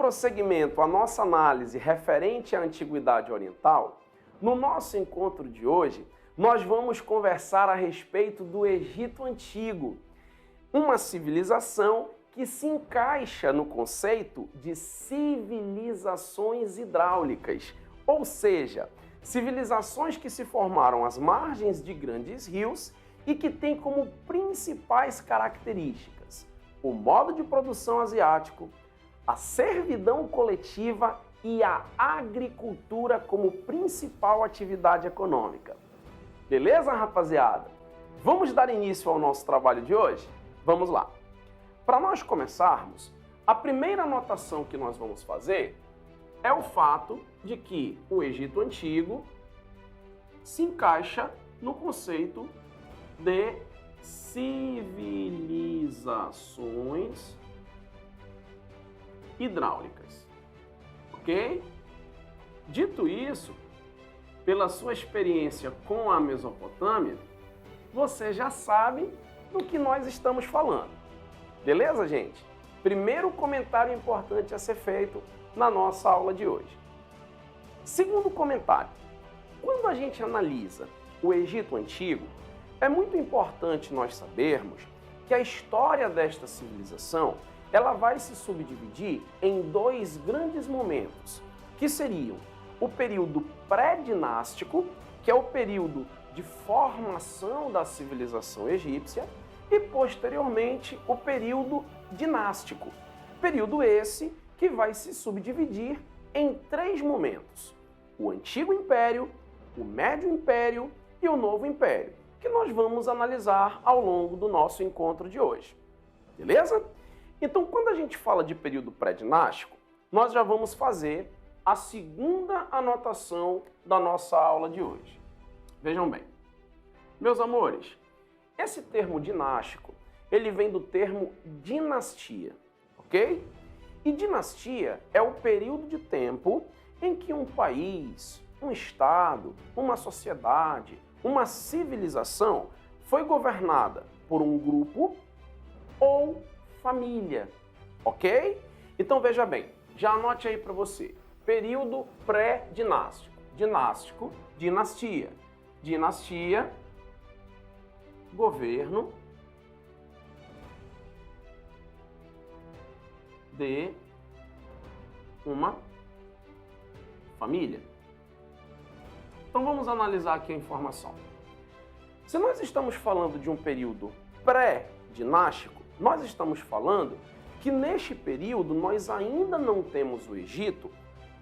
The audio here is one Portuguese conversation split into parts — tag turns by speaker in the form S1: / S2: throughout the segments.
S1: prosseguimento à nossa análise referente à Antiguidade Oriental, no nosso encontro de hoje, nós vamos conversar a respeito do Egito Antigo, uma civilização que se encaixa no conceito de civilizações hidráulicas, ou seja, civilizações que se formaram às margens de grandes rios e que têm como principais características o modo de produção asiático, a servidão coletiva e a agricultura como principal atividade econômica. Beleza, rapaziada? Vamos dar início ao nosso trabalho de hoje? Vamos lá. Para nós começarmos, a primeira anotação que nós vamos fazer é o fato de que o Egito Antigo se encaixa no conceito de civilizações hidráulicas, ok? Dito isso, pela sua experiência com a Mesopotâmia, você já sabe do que nós estamos falando. Beleza, gente? Primeiro comentário importante a ser feito na nossa aula de hoje. Segundo comentário, quando a gente analisa o Egito Antigo, é muito importante nós sabermos que a história desta civilização ela vai se subdividir em dois grandes momentos, que seriam o período pré-dinástico, que é o período de formação da civilização egípcia, e posteriormente o período dinástico. Período esse que vai se subdividir em três momentos: o Antigo Império, o Médio Império e o Novo Império, que nós vamos analisar ao longo do nosso encontro de hoje. Beleza? Então, quando a gente fala de período pré-dinástico, nós já vamos fazer a segunda anotação da nossa aula de hoje. Vejam bem, meus amores, esse termo dinástico, ele vem do termo dinastia, ok? E dinastia é o período de tempo em que um país, um estado, uma sociedade, uma civilização foi governada por um grupo ou família, ok? Então veja bem, já anote aí para você. Período pré-dinástico. Dinástico, dinastia. Dinastia, governo de uma família. Então vamos analisar aqui a informação. Se nós estamos falando de um período pré-dinástico, nós estamos falando que neste período nós ainda não temos o Egito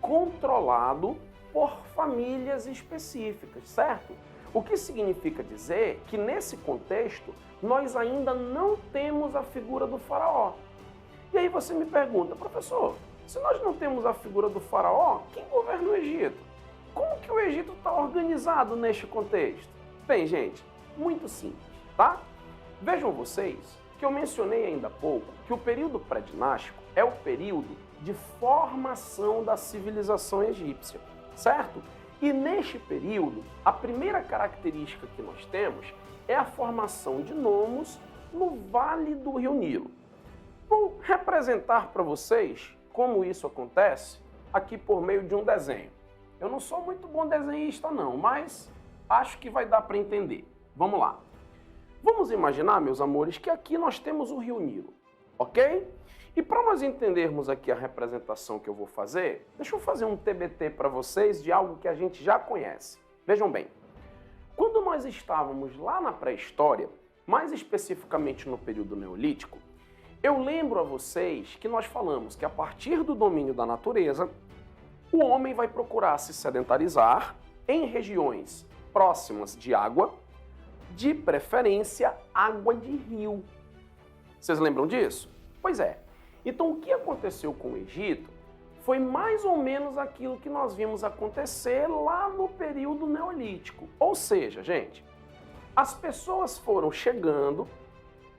S1: controlado por famílias específicas, certo? O que significa dizer que nesse contexto nós ainda não temos a figura do faraó. E aí você me pergunta, professor, se nós não temos a figura do faraó, quem governa o Egito? Como que o Egito está organizado neste contexto? Bem, gente, muito simples, tá? Vejam vocês que eu mencionei ainda há pouco que o período pré-dinástico é o período de formação da civilização egípcia, certo? E neste período, a primeira característica que nós temos é a formação de nomos no Vale do Rio Nilo. Vou representar para vocês como isso acontece aqui por meio de um desenho. Eu não sou muito bom desenhista não, mas acho que vai dar para entender. Vamos lá. Vamos imaginar, meus amores, que aqui nós temos o Rio Nilo, ok? E para nós entendermos aqui a representação que eu vou fazer, deixa eu fazer um TBT para vocês de algo que a gente já conhece. Vejam bem, quando nós estávamos lá na pré-história, mais especificamente no período neolítico, eu lembro a vocês que nós falamos que a partir do domínio da natureza, o homem vai procurar se sedentarizar em regiões próximas de água, de preferência água de rio. Vocês lembram disso? Pois é. Então o que aconteceu com o Egito foi mais ou menos aquilo que nós vimos acontecer lá no período neolítico. Ou seja, gente, as pessoas foram chegando.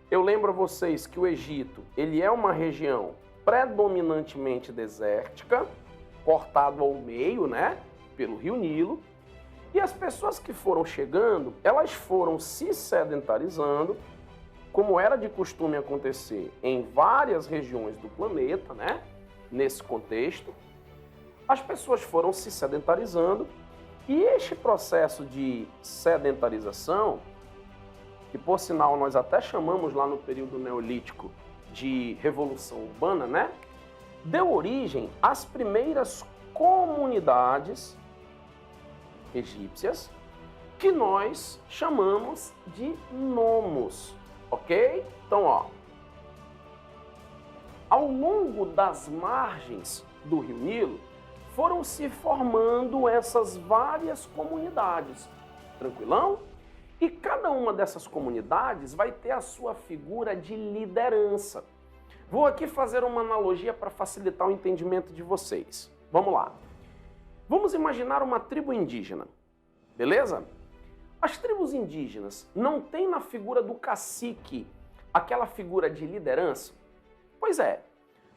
S1: Eu lembro a vocês que o Egito, ele é uma região predominantemente desértica, cortado ao meio, né, pelo Rio Nilo. E as pessoas que foram chegando, elas foram se sedentarizando, como era de costume acontecer em várias regiões do planeta, né? nesse contexto, as pessoas foram se sedentarizando e este processo de sedentarização, que por sinal nós até chamamos lá no período neolítico de revolução urbana, né? Deu origem às primeiras comunidades egípcias que nós chamamos de nomos, ok? Então, ó, ao longo das margens do Rio Nilo, foram se formando essas várias comunidades, tranquilão? E cada uma dessas comunidades vai ter a sua figura de liderança. Vou aqui fazer uma analogia para facilitar o entendimento de vocês. Vamos lá. Vamos imaginar uma tribo indígena, beleza? As tribos indígenas não têm na figura do cacique aquela figura de liderança? Pois é,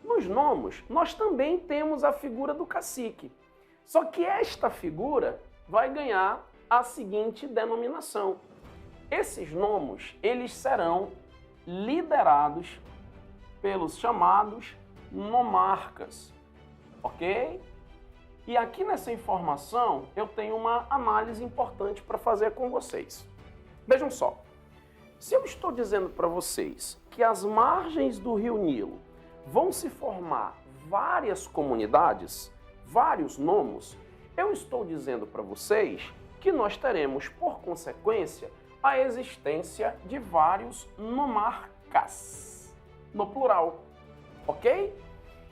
S1: nos nomos nós também temos a figura do cacique. Só que esta figura vai ganhar a seguinte denominação. Esses nomos, eles serão liderados pelos chamados nomarcas, ok? E aqui nessa informação eu tenho uma análise importante para fazer com vocês. Vejam só, se eu estou dizendo para vocês que as margens do Rio Nilo vão se formar várias comunidades, vários nomos, eu estou dizendo para vocês que nós teremos, por consequência, a existência de vários nomarcas, no plural, ok?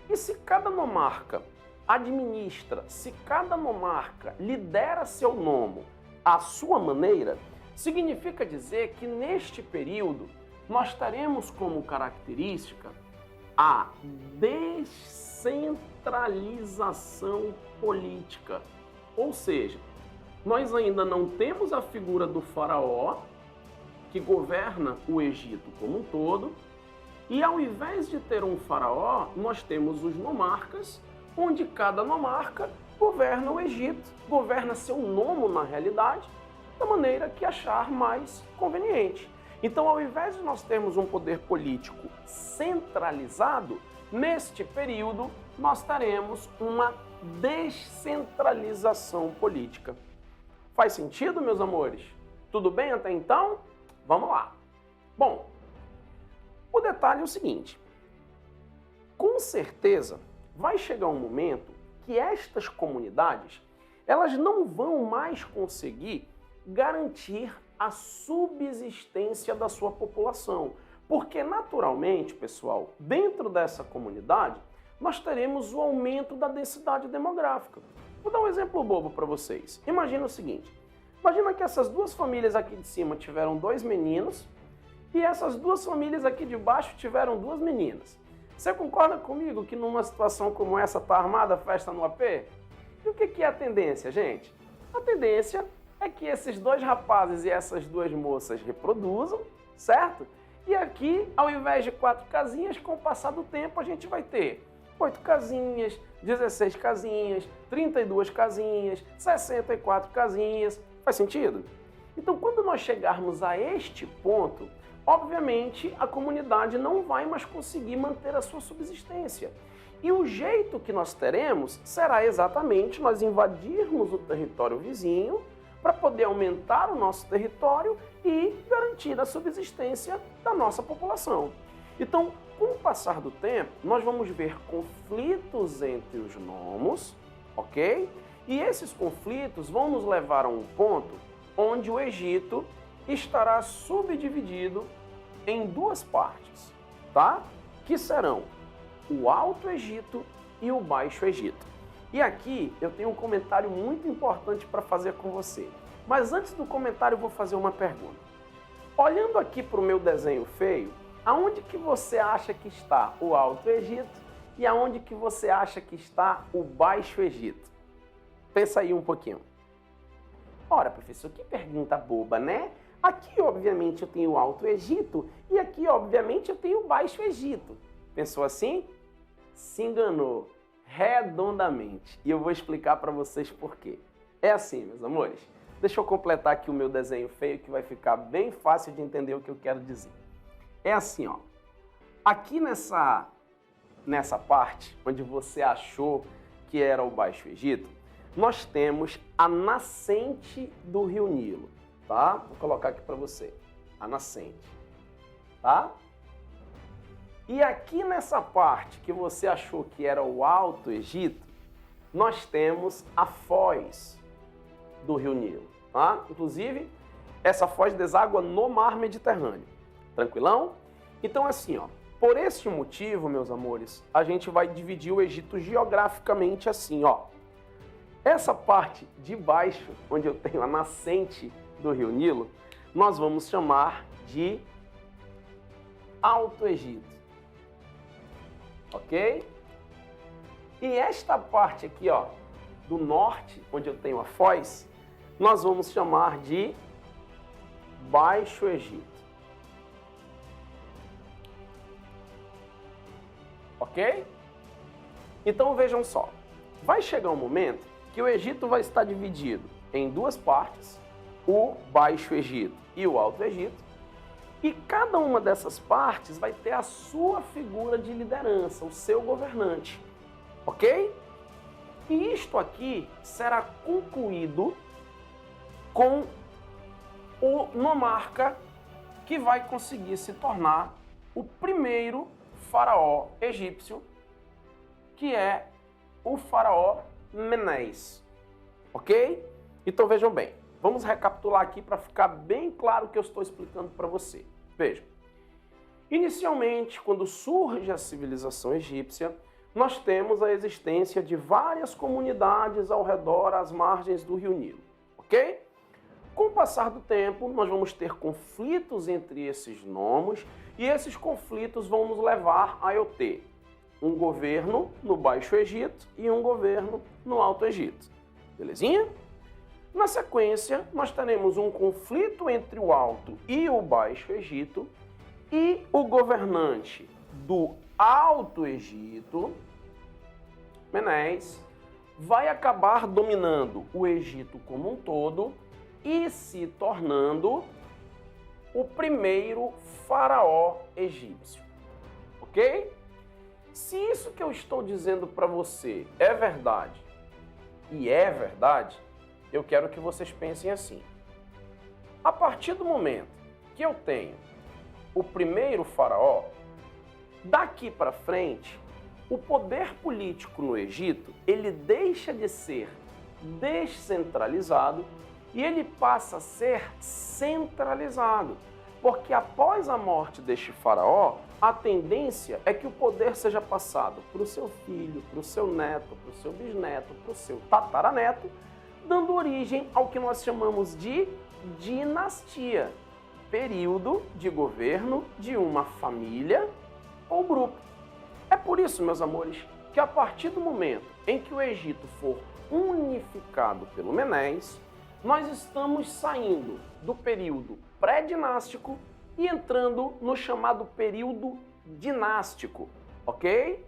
S1: E se cada nomarca administra, se cada nomarca lidera seu nomo à sua maneira, significa dizer que neste período nós teremos como característica a descentralização política. Ou seja, nós ainda não temos a figura do faraó, que governa o Egito como um todo, e ao invés de ter um faraó, nós temos os nomarcas, onde cada nomarca governa o Egito, governa seu nomo na realidade, da maneira que achar mais conveniente. Então, ao invés de nós termos um poder político centralizado, neste período nós teremos uma descentralização política. Faz sentido, meus amores? Tudo bem até então? Vamos lá. Bom, o detalhe é o seguinte. Com certeza, vai chegar um momento que estas comunidades, elas não vão mais conseguir garantir a subsistência da sua população. Porque, naturalmente, pessoal, dentro dessa comunidade, nós teremos o aumento da densidade demográfica. Vou dar um exemplo bobo para vocês. Imagina o seguinte. Imagina que essas duas famílias aqui de cima tiveram 2 meninos e essas duas famílias aqui de baixo tiveram 2 meninas. Você concorda comigo que numa situação como essa tá armada a festa no AP? E o que é a tendência, gente? A tendência é que esses 2 rapazes e essas 2 moças reproduzam, certo? E aqui, ao invés de 4 casinhas, com o passar do tempo, a gente vai ter 8 casinhas, 16 casinhas, 32 casinhas, 64 casinhas. Faz sentido? Então, quando nós chegarmos a este ponto, obviamente, a comunidade não vai mais conseguir manter a sua subsistência. E o jeito que nós teremos será exatamente nós invadirmos o território vizinho para poder aumentar o nosso território e garantir a subsistência da nossa população. Então, com o passar do tempo, nós vamos ver conflitos entre os nomos, ok? E esses conflitos vão nos levar a um ponto onde o Egito estará subdividido em 2 partes, tá? Que serão o Alto Egito e o Baixo Egito. E aqui eu tenho um comentário muito importante para fazer com você. Mas antes do comentário eu vou fazer uma pergunta. Olhando aqui para o meu desenho feio, aonde que você acha que está o Alto Egito e aonde que você acha que está o Baixo Egito? Pensa aí um pouquinho. Ora, professor, que pergunta boba, né? Aqui, obviamente, eu tenho o Alto Egito e aqui, obviamente, eu tenho o Baixo Egito. Pensou assim? Se enganou redondamente. E eu vou explicar para vocês por quê. É assim, meus amores. Deixa eu completar aqui o meu desenho feio que vai ficar bem fácil de entender o que eu quero dizer. É assim, ó. Aqui nessa parte, onde você achou que era o Baixo Egito, nós temos a nascente do Rio Nilo, tá? Vou colocar aqui para você, a nascente, tá? E aqui nessa parte que você achou que era o Alto Egito, nós temos a foz do Rio Nilo, tá? Inclusive, essa foz deságua no mar Mediterrâneo. Tranquilão? Então, assim, ó, por esse motivo, meus amores, a gente vai dividir o Egito geograficamente assim, ó. Essa parte de baixo, onde eu tenho a nascente do Rio Nilo, nós vamos chamar de Alto Egito. Ok? E esta parte aqui, ó, do norte, onde eu tenho a foz, nós vamos chamar de Baixo Egito. Ok? Então vejam só, vai chegar um momento que o Egito vai estar dividido em duas partes, o Baixo Egito e o Alto Egito, e cada uma dessas partes vai ter a sua figura de liderança, o seu governante, ok? E isto aqui será concluído com o monarca que vai conseguir se tornar o primeiro faraó egípcio, que é o faraó Menés, ok? Então vejam bem, vamos recapitular aqui para ficar bem claro o que eu estou explicando para você. Vejam, inicialmente, quando surge a civilização egípcia, nós temos a existência de várias comunidades ao redor às margens do Rio Nilo, ok? Com o passar do tempo, nós vamos ter conflitos entre esses nomos e esses conflitos vão nos levar a eu ter um governo no Baixo Egito e um governo no Alto Egito. Belezinha? Na sequência, nós teremos um conflito entre o Alto e o Baixo Egito e o governante do Alto Egito, Menés, vai acabar dominando o Egito como um todo e se tornando o primeiro faraó egípcio, ok? Se isso que eu estou dizendo para você é verdade, e é verdade, eu quero que vocês pensem assim. A partir do momento que eu tenho o primeiro faraó, daqui para frente, o poder político no Egito, ele deixa de ser descentralizado e ele passa a ser centralizado. Porque após a morte deste faraó, a tendência é que o poder seja passado para o seu filho, para o seu neto, para o seu bisneto, para o seu tataraneto, dando origem ao que nós chamamos de dinastia, período de governo de uma família ou grupo. É por isso, meus amores, que a partir do momento em que o Egito for unificado pelo Menés, nós estamos saindo do período pré-dinástico e entrando no chamado período dinástico, ok?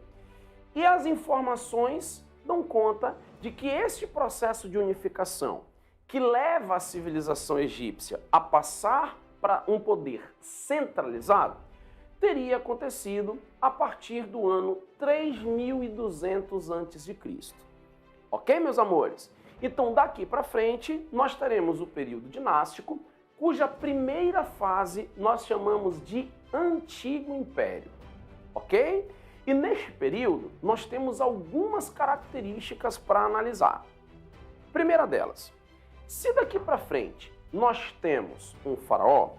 S1: E as informações dão conta de que este processo de unificação, que leva a civilização egípcia a passar para um poder centralizado, teria acontecido a partir do ano 3200 a.C. Ok, meus amores? Então, daqui para frente, nós teremos o período dinástico, cuja primeira fase nós chamamos de Antigo Império, ok? E neste período, nós temos algumas características para analisar. Primeira delas, se daqui para frente nós temos um faraó,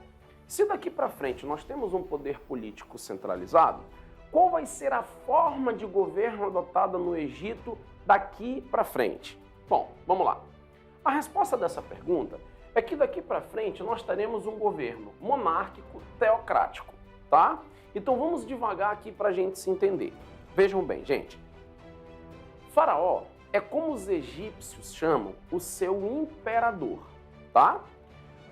S1: se daqui para frente nós temos um poder político centralizado, qual vai ser a forma de governo adotada no Egito daqui para frente? Bom, vamos lá. A resposta dessa pergunta é que daqui para frente nós teremos um governo monárquico teocrático, tá? Então vamos devagar aqui para a gente se entender. Vejam bem, gente. Faraó é como os egípcios chamam o seu imperador, tá?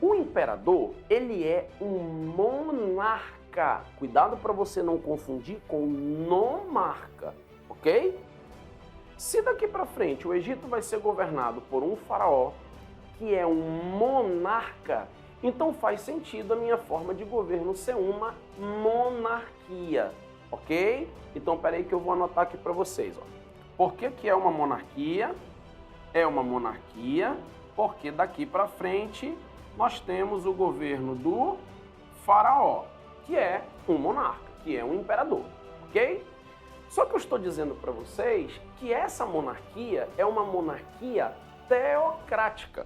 S1: O imperador, ele é um monarca. Cuidado para você não confundir com nomarca, ok? Se daqui para frente o Egito vai ser governado por um faraó, que é um monarca, então faz sentido a minha forma de governo ser uma monarquia, ok? Então, peraí que eu vou anotar aqui para vocês. Ó. Por que é uma monarquia? É uma monarquia porque daqui para frente nós temos o governo do faraó, que é um monarca, que é um imperador, ok? Só que eu estou dizendo para vocês que essa monarquia é uma monarquia teocrática.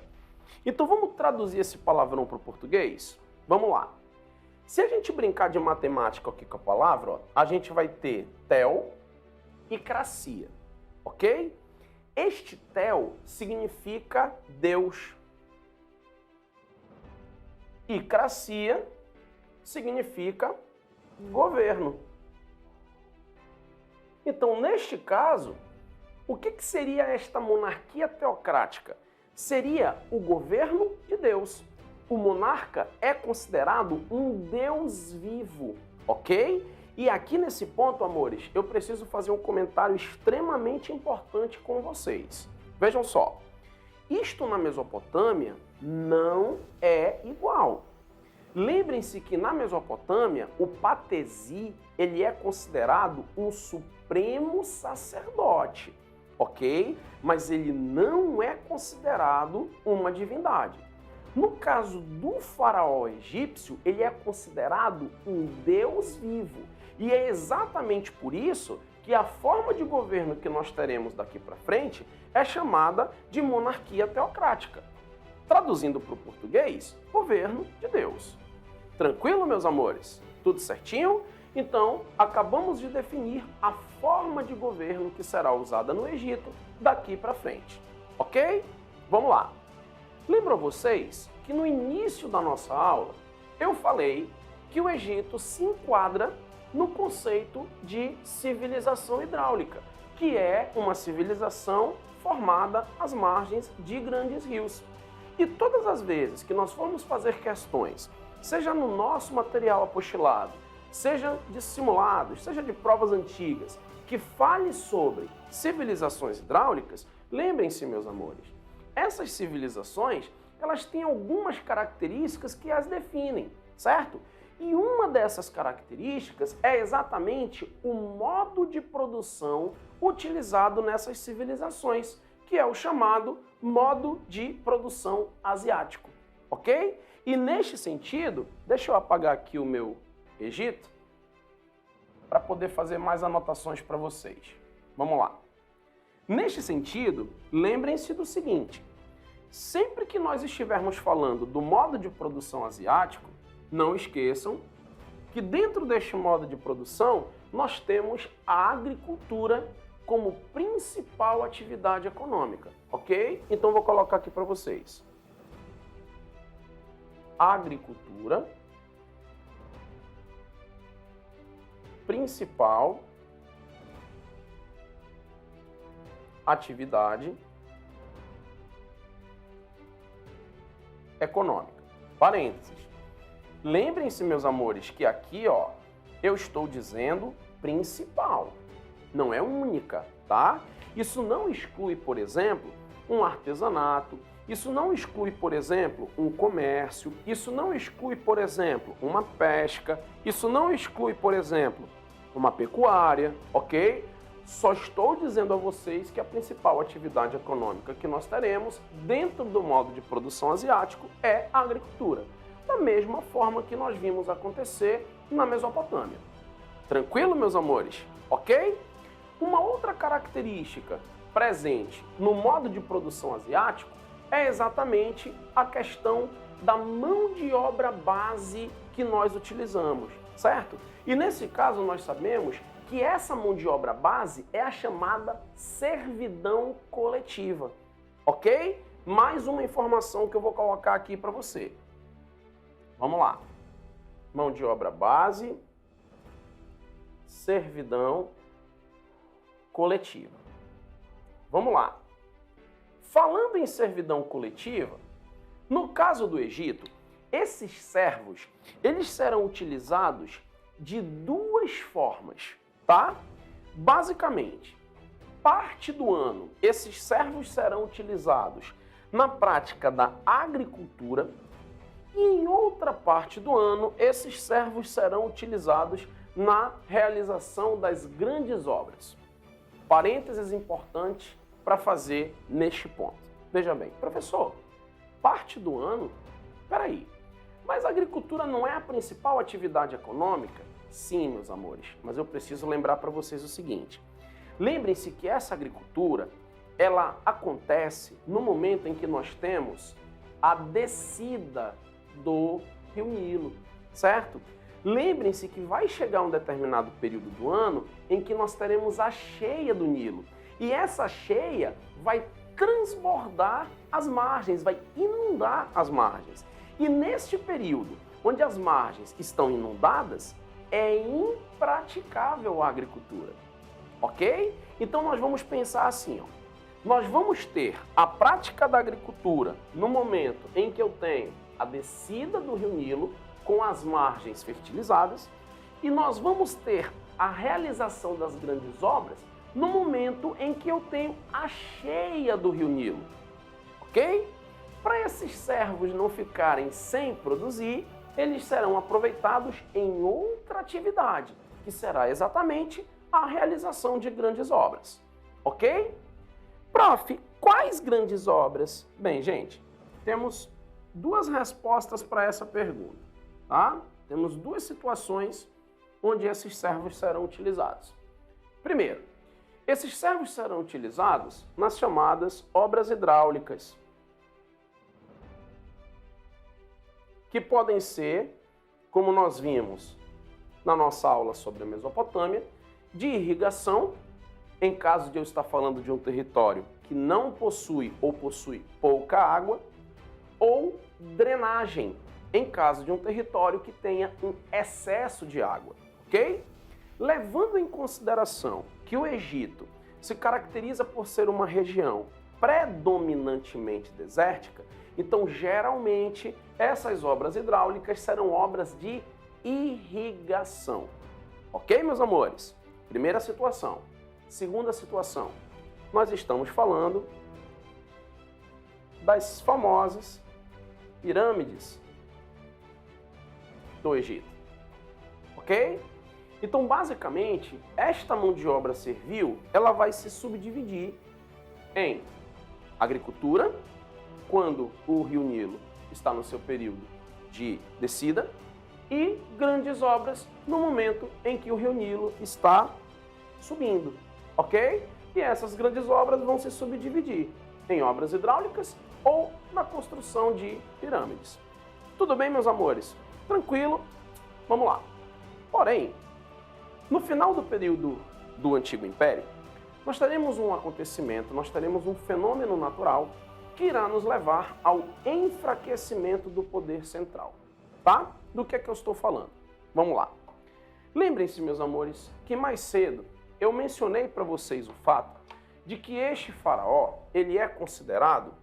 S1: Então vamos traduzir esse palavrão para o português? Vamos lá. Se a gente brincar de matemática aqui com a palavra, ó, a gente vai ter teo e cracia, ok? Este teo significa Deus e cracia significa governo. Então, neste caso, o que seria esta monarquia teocrática? Seria o governo de Deus. O monarca é considerado um Deus vivo, ok? E aqui nesse ponto, amores, eu preciso fazer um comentário extremamente importante com vocês. Vejam só, isto na Mesopotâmia não é igual. Lembrem-se que na Mesopotâmia, o patesi, ele é considerado um supremo sacerdote, ok? Mas ele não é considerado uma divindade. No caso do faraó egípcio, ele é considerado um deus vivo. E é exatamente por isso que a forma de governo que nós teremos daqui para frente é chamada de monarquia teocrática. Traduzindo para o português, governo de Deus. Tranquilo, meus amores? Tudo certinho? Então, acabamos de definir a forma de governo que será usada no Egito daqui para frente. Ok? Vamos lá. Lembro a vocês que no início da nossa aula eu falei que o Egito se enquadra no conceito de civilização hidráulica, que é uma civilização formada às margens de grandes rios. E todas as vezes que nós formos fazer questões, seja no nosso material apostilado, seja de simulados, seja de provas antigas, que fale sobre civilizações hidráulicas, lembrem-se, meus amores, essas civilizações, elas têm algumas características que as definem, certo? E uma dessas características é exatamente o modo de produção utilizado nessas civilizações, que é o chamado modo de produção asiático, ok? E neste sentido, deixa eu apagar aqui o meu Egito para poder fazer mais anotações para vocês. Vamos lá. Neste sentido, lembrem-se do seguinte: sempre que nós estivermos falando do modo de produção asiático, não esqueçam que dentro deste modo de produção nós temos a agricultura como principal atividade econômica, ok? Então vou colocar aqui para vocês. Agricultura, principal atividade econômica. Parênteses. Lembrem-se, meus amores, que aqui, ó, eu estou dizendo principal, não é única, tá? Isso não exclui, por exemplo, um artesanato, isso não exclui, por exemplo, um comércio, isso não exclui, por exemplo, uma pesca, isso não exclui, por exemplo, uma pecuária, ok? Só estou dizendo a vocês que a principal atividade econômica que nós teremos dentro do modo de produção asiático é a agricultura, da mesma forma que nós vimos acontecer na Mesopotâmia. Tranquilo, meus amores? Ok? Uma outra característica presente no modo de produção asiático é exatamente a questão da mão de obra base que nós utilizamos, certo? E nesse caso nós sabemos que essa mão de obra base é a chamada servidão coletiva, ok? Mais uma informação que eu vou colocar aqui para você. Vamos lá. Mão de obra base, servidão coletiva. Vamos lá. Falando em servidão coletiva, no caso do Egito, esses servos, eles serão utilizados de duas formas, tá? Basicamente, parte do ano, esses servos serão utilizados na prática da agricultura e em outra parte do ano, esses servos serão utilizados na realização das grandes obras. Parênteses importante para fazer neste ponto. Veja bem, professor, parte do ano? Peraí, mas a agricultura não é a principal atividade econômica? Sim, meus amores, mas eu preciso lembrar para vocês o seguinte. Lembrem-se que essa agricultura, ela acontece no momento em que nós temos a descida do Rio Nilo, certo? Lembrem-se que vai chegar um determinado período do ano em que nós teremos a cheia do Nilo. E essa cheia vai transbordar as margens, vai inundar as margens. E neste período, onde as margens estão inundadas, é impraticável a agricultura, ok? Então nós vamos pensar assim, ó. Nós vamos ter a prática da agricultura no momento em que eu tenho a descida do Rio Nilo com as margens fertilizadas e nós vamos ter a realização das grandes obras no momento em que eu tenho a cheia do Rio Nilo, ok? Para esses servos não ficarem sem produzir, eles serão aproveitados em outra atividade, que será exatamente a realização de grandes obras, ok? Prof, quais grandes obras? Bem, gente, temos duas respostas para essa pergunta, tá? Temos duas situações onde esses servos serão utilizados. Primeiro, esses servos serão utilizados nas chamadas obras hidráulicas, que podem ser, como nós vimos na nossa aula sobre a Mesopotâmia, de irrigação, em caso de eu estar falando de um território que não possui ou possui pouca água, ou drenagem, em caso de um território que tenha um excesso de água, ok? Levando em consideração que o Egito se caracteriza por ser uma região predominantemente desértica, então geralmente essas obras hidráulicas serão obras de irrigação, ok, meus amores? Primeira situação. Segunda situação, nós estamos falando das famosas pirâmides do Egito, ok? Então, basicamente, esta mão de obra servil, ela vai se subdividir em agricultura, quando o Rio Nilo está no seu período de descida, e grandes obras no momento em que o Rio Nilo está subindo, ok? E essas grandes obras vão se subdividir em obras hidráulicas ou na construção de pirâmides. Tudo bem, meus amores? Tranquilo? Vamos lá. Porém, no final do período do Antigo Império, nós teremos um acontecimento, nós teremos um fenômeno natural que irá nos levar ao enfraquecimento do poder central, tá? Do que é que eu estou falando? Vamos lá. Lembrem-se, meus amores, que mais cedo eu mencionei para vocês o fato de que este faraó, ele é considerado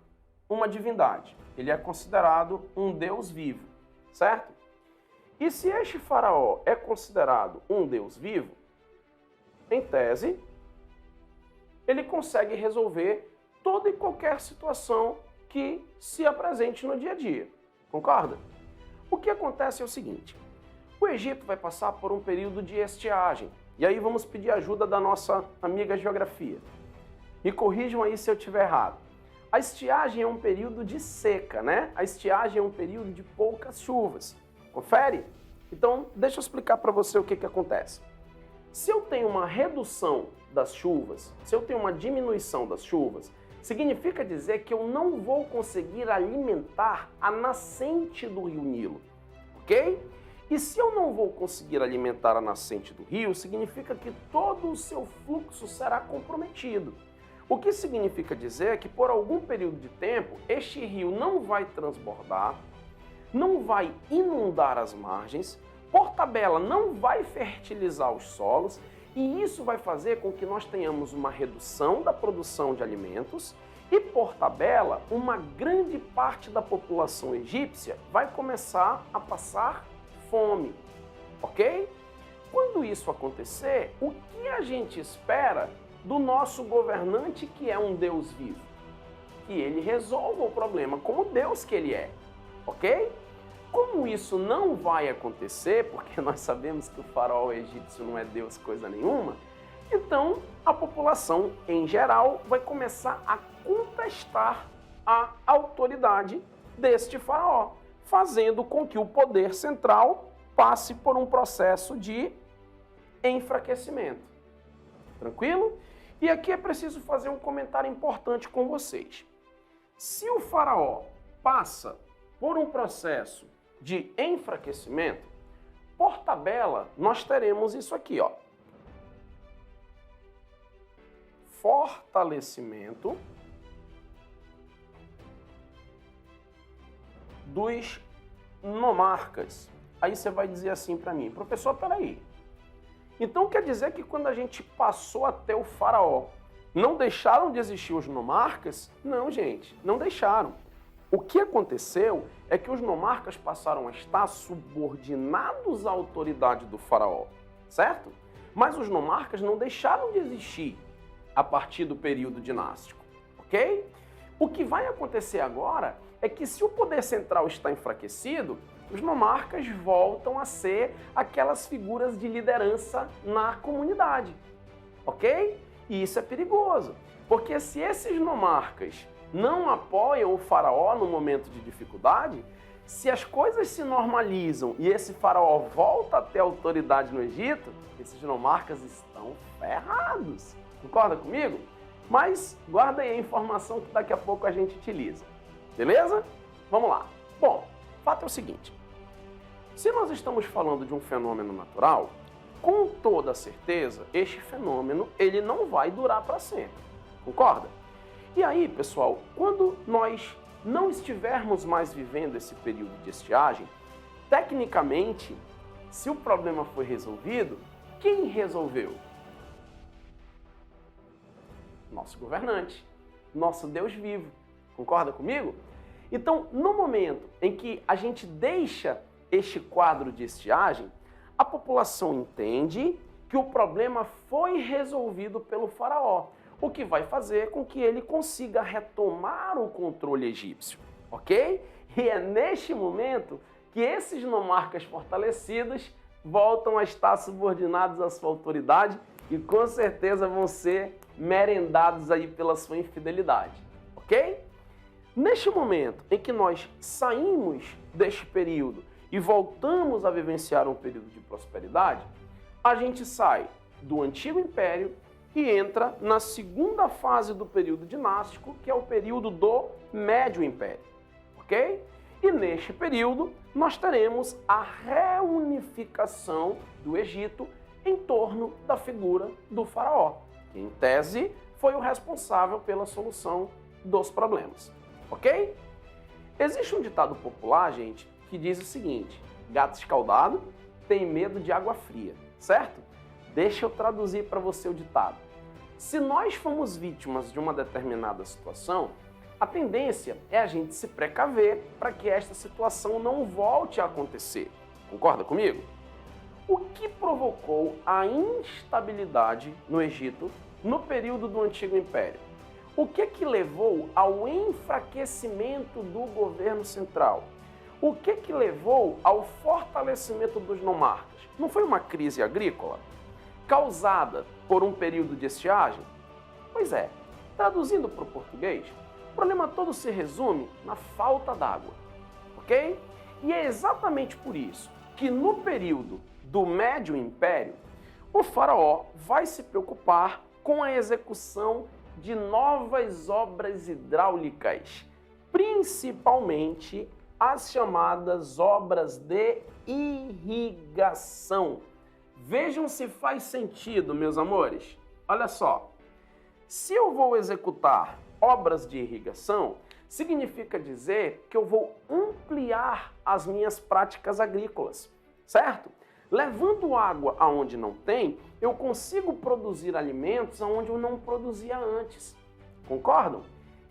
S1: uma divindade, ele é considerado um deus vivo, certo? E se este faraó é considerado um deus vivo, em tese, ele consegue resolver toda e qualquer situação que se apresente no dia a dia, concorda? O que acontece é o seguinte, o Egito vai passar por um período de estiagem, e aí vamos pedir ajuda da nossa amiga geografia. Me corrijam aí se eu estiver errado. A estiagem é um período de seca, né? A estiagem é um período de poucas chuvas. Confere? Então, deixa eu explicar para você o que acontece. Se eu tenho uma redução das chuvas, se eu tenho uma diminuição das chuvas, significa dizer que eu não vou conseguir alimentar a nascente do Rio Nilo, ok? E se eu não vou conseguir alimentar a nascente do rio, significa que todo o seu fluxo será comprometido. O que significa dizer que por algum período de tempo, este rio não vai transbordar, não vai inundar as margens, por tabela não vai fertilizar os solos, e isso vai fazer com que nós tenhamos uma redução da produção de alimentos e, por tabela, uma grande parte da população egípcia vai começar a passar fome, ok? Quando isso acontecer, o que a gente espera do nosso governante, que é um Deus vivo? Que ele resolva o problema como Deus que ele é, ok? Como isso não vai acontecer, porque nós sabemos que o faraó egípcio não é Deus coisa nenhuma, então a população em geral vai começar a contestar a autoridade deste faraó, fazendo com que o poder central passe por um processo de enfraquecimento. Tranquilo? E aqui é preciso fazer um comentário importante com vocês. Se o faraó passa por um processo de enfraquecimento, por tabela, nós teremos isso aqui, ó. Fortalecimento dos nomarcas. Aí você vai dizer assim para mim, professor, peraí. Então quer dizer que quando a gente passou até o faraó, não deixaram de existir os nomarcas? Não, gente, não deixaram. O que aconteceu é que os nomarcas passaram a estar subordinados à autoridade do faraó, certo? Mas os nomarcas não deixaram de existir a partir do período dinástico, ok? O que vai acontecer agora é que se o poder central está enfraquecido, os nomarcas voltam a ser aquelas figuras de liderança na comunidade, ok? E isso é perigoso, porque se esses nomarcas não apoiam o faraó no momento de dificuldade, se as coisas se normalizam e esse faraó volta a ter autoridade no Egito, esses nomarcas estão ferrados. Concorda comigo? Mas guarda aí a informação que daqui a pouco a gente utiliza. Beleza? Vamos lá. Bom, o fato é o seguinte. Se nós estamos falando de um fenômeno natural, com toda certeza, este fenômeno ele não vai durar para sempre. Concorda? E aí, pessoal, quando nós não estivermos mais vivendo esse período de estiagem, tecnicamente, se o problema foi resolvido, quem resolveu? Nosso governante, nosso Deus vivo. Concorda comigo? Então, no momento em que a gente deixa este quadro de estiagem, a população entende que o problema foi resolvido pelo faraó, o que vai fazer com que ele consiga retomar o controle egípcio, ok? E é neste momento que esses nomarcas fortalecidos voltam a estar subordinados à sua autoridade e com certeza vão ser merendados aí pela sua infidelidade, ok? Neste momento em que nós saímos deste período e voltamos a vivenciar um período de prosperidade, a gente sai do Antigo Império e entra na segunda fase do período dinástico, que é o período do Médio Império, ok? E neste período nós teremos a reunificação do Egito em torno da figura do faraó, que em tese foi o responsável pela solução dos problemas, ok? Existe um ditado popular, gente, que diz o seguinte: gato escaldado tem medo de água fria, certo? Deixa eu traduzir para você o ditado. Se nós fomos vítimas de uma determinada situação, a tendência é a gente se precaver para que esta situação não volte a acontecer. Concorda comigo? O que provocou a instabilidade no Egito no período do Antigo Império? O que levou ao enfraquecimento do governo central? O que levou ao fortalecimento dos nomarcas? Não foi uma crise agrícola causada por um período de estiagem? Pois é, traduzindo para o português, o problema todo se resume na falta d'água, ok? E é exatamente por isso que no período do Médio Império, o faraó vai se preocupar com a execução de novas obras hidráulicas, principalmente as chamadas obras de irrigação. Vejam se faz sentido, meus amores. Olha só, se eu vou executar obras de irrigação, significa dizer que eu vou ampliar as minhas práticas agrícolas, certo? Levando água aonde não tem, eu consigo produzir alimentos aonde eu não produzia antes. Concordam?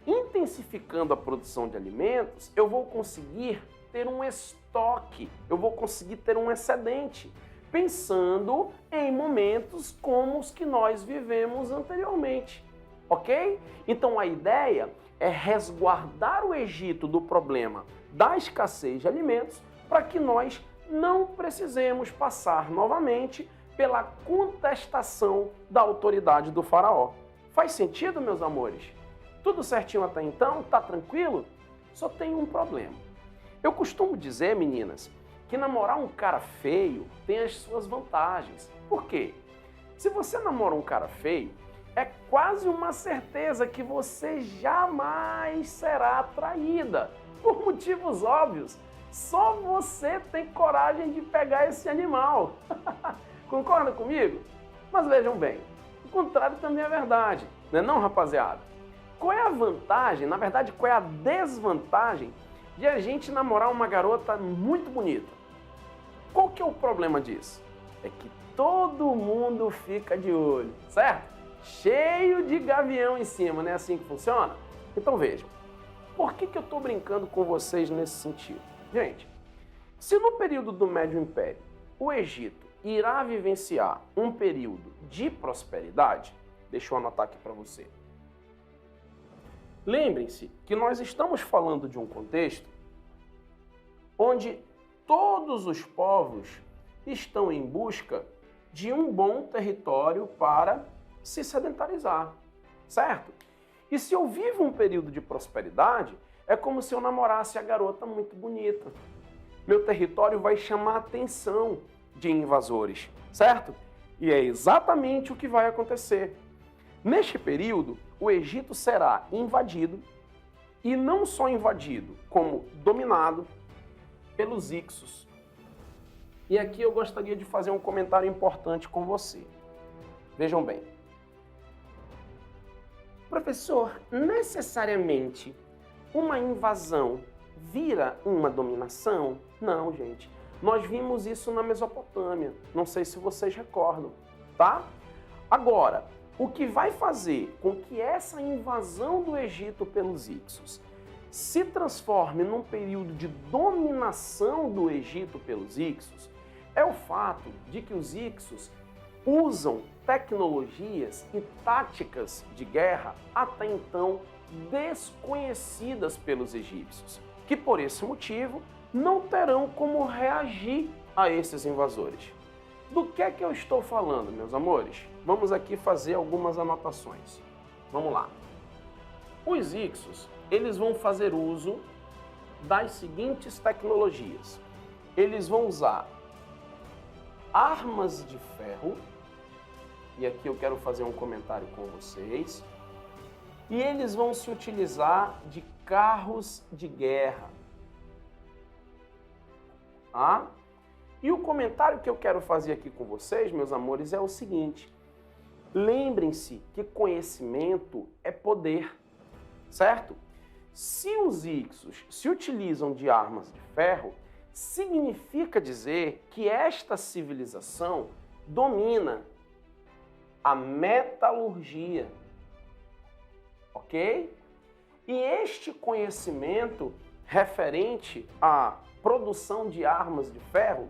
S1: Intensificando a produção de alimentos, eu vou conseguir ter um estoque, eu vou conseguir ter um excedente, pensando em momentos como os que nós vivemos anteriormente, ok? Então a ideia é resguardar o Egito do problema da escassez de alimentos para que nós não precisemos passar novamente pela contestação da autoridade do faraó. Faz sentido, meus amores? Tudo certinho até então? Tá tranquilo? Só tem um problema. Eu costumo dizer, meninas, que namorar um cara feio tem as suas vantagens. Por quê? Se você namora um cara feio, é quase uma certeza que você jamais será traída. Por motivos óbvios. Só você tem coragem de pegar esse animal. Concorda comigo? Mas vejam bem, o contrário também é verdade, não é não, rapaziada? Qual é a vantagem, na verdade, qual é a desvantagem de a gente namorar uma garota muito bonita? Qual que é o problema disso? É que todo mundo fica de olho, certo? Cheio de gavião em cima, não é assim que funciona? Então vejam, por que eu estou brincando com vocês nesse sentido? Gente, se no período do Médio Império o Egito irá vivenciar um período de prosperidade, deixa eu anotar aqui para você. Lembrem-se que nós estamos falando de um contexto onde todos os povos estão em busca de um bom território para se sedentarizar, certo? E se eu vivo um período de prosperidade, é como se eu namorasse a garota muito bonita. Meu território vai chamar a atenção de invasores, certo? E é exatamente o que vai acontecer. Neste período, o Egito será invadido, e não só invadido, como dominado pelos Hicsos. E aqui eu gostaria de fazer um comentário importante com você. Vejam bem. Professor, necessariamente uma invasão vira uma dominação? Não, gente. Nós vimos isso na Mesopotâmia. Não sei se vocês recordam, tá? Agora, o que vai fazer com que essa invasão do Egito pelos Hicsos se transforme num período de dominação do Egito pelos Hicsos é o fato de que os Hicsos usam tecnologias e táticas de guerra até então desconhecidas pelos egípcios, que por esse motivo não terão como reagir a esses invasores. Do que é que eu estou falando, meus amores? Vamos aqui fazer algumas anotações. Vamos lá. Os Hicsos, eles vão fazer uso das seguintes tecnologias. Eles vão usar armas de ferro, e aqui eu quero fazer um comentário com vocês, e eles vão se utilizar de carros de guerra. Tá? E o comentário que eu quero fazer aqui com vocês, meus amores, é o seguinte. Lembrem-se que conhecimento é poder, certo? Se os Hicsos se utilizam de armas de ferro, significa dizer que esta civilização domina a metalurgia, ok? E este conhecimento referente à produção de armas de ferro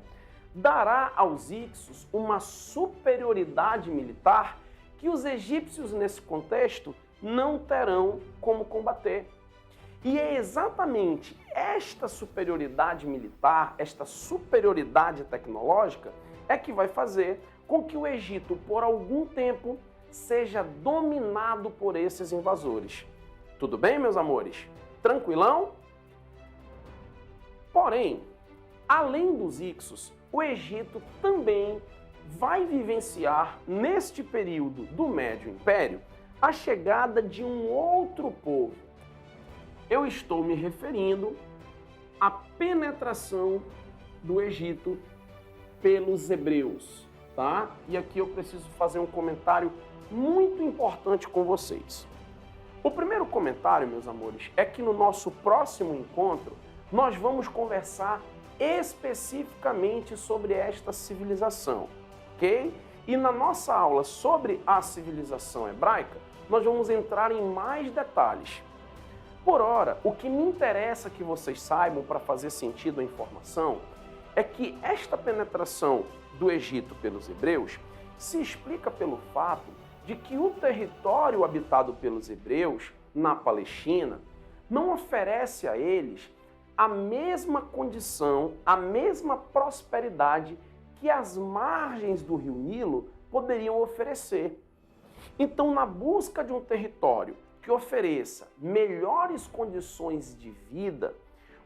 S1: dará aos Hicsos uma superioridade militar que os egípcios, nesse contexto, não terão como combater. E é exatamente esta superioridade militar, esta superioridade tecnológica, é que vai fazer com que o Egito, por algum tempo, seja dominado por esses invasores. Tudo bem, meus amores? Tranquilão? Porém, além dos Hicsos, o Egito também vai vivenciar, neste período do Médio Império, a chegada de um outro povo. Eu estou me referindo à penetração do Egito pelos hebreus, tá? E aqui eu preciso fazer um comentário muito importante com vocês. O primeiro comentário, meus amores, é que no nosso próximo encontro nós vamos conversar especificamente sobre esta civilização, ok? E na nossa aula sobre a civilização hebraica, nós vamos entrar em mais detalhes. Por ora, o que me interessa que vocês saibam para fazer sentido a informação é que esta penetração do Egito pelos hebreus se explica pelo fato de que o território habitado pelos hebreus na Palestina não oferece a eles a mesma condição, a mesma prosperidade que as margens do rio Nilo poderiam oferecer. Então, na busca de um território que ofereça melhores condições de vida,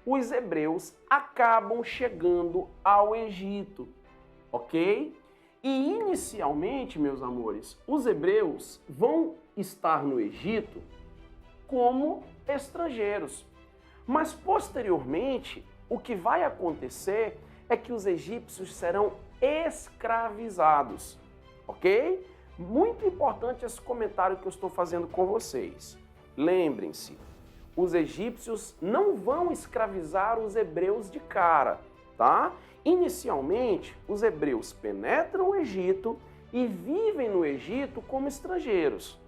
S1: os hebreus acabam chegando ao Egito, ok? E inicialmente, meus amores, os hebreus vão estar no Egito como estrangeiros. Mas posteriormente, o que vai acontecer é que os egípcios serão escravizados, ok? Muito importante esse comentário que eu estou fazendo com vocês. Lembrem-se, os egípcios não vão escravizar os hebreus de cara, tá? Inicialmente, os hebreus penetram o Egito e vivem no Egito como estrangeiros.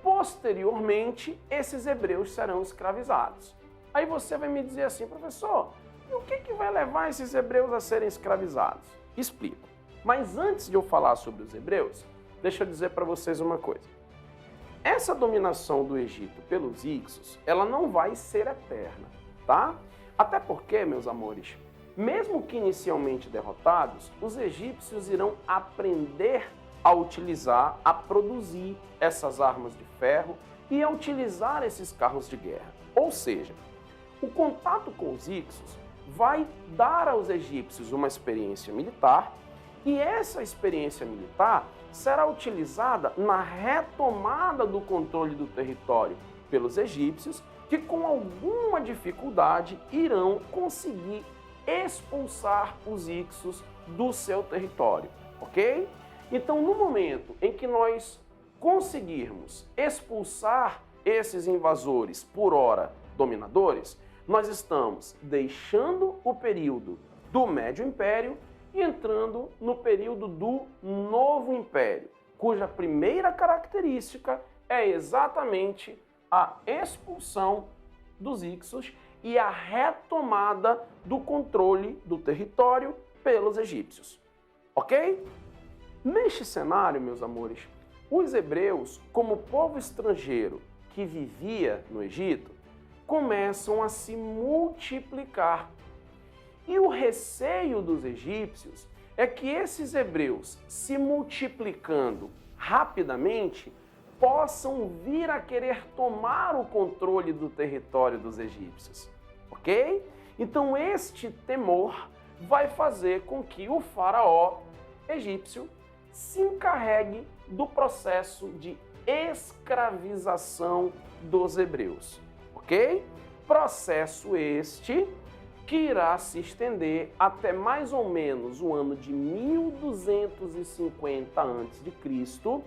S1: Posteriormente, esses hebreus serão escravizados. Aí você vai me dizer assim, professor, e o que vai levar esses hebreus a serem escravizados? Explico. Mas antes de eu falar sobre os hebreus, deixa eu dizer para vocês uma coisa. Essa dominação do Egito pelos Hyksos, ela não vai ser eterna, tá? Até porque, meus amores, mesmo que inicialmente derrotados, os egípcios irão aprender a utilizar, a produzir essas armas de ferro e a utilizar esses carros de guerra. Ou seja, o contato com os Hyksos vai dar aos egípcios uma experiência militar e essa experiência militar será utilizada na retomada do controle do território pelos egípcios, que com alguma dificuldade irão conseguir expulsar os Hyksos do seu território, ok? Então, no momento em que nós conseguirmos expulsar esses invasores, por ora dominadores, nós estamos deixando o período do Médio Império e entrando no período do Novo Império, cuja primeira característica é exatamente a expulsão dos Hyksos e a retomada do controle do território pelos egípcios. Ok? Neste cenário, meus amores, os hebreus, como povo estrangeiro que vivia no Egito, começam a se multiplicar. E o receio dos egípcios é que esses hebreus, se multiplicando rapidamente, possam vir a querer tomar o controle do território dos egípcios, ok? Então este temor vai fazer com que o faraó egípcio se encarregue do processo de escravização dos hebreus, ok? Processo este que irá se estender até mais ou menos o ano de 1250 a.C.,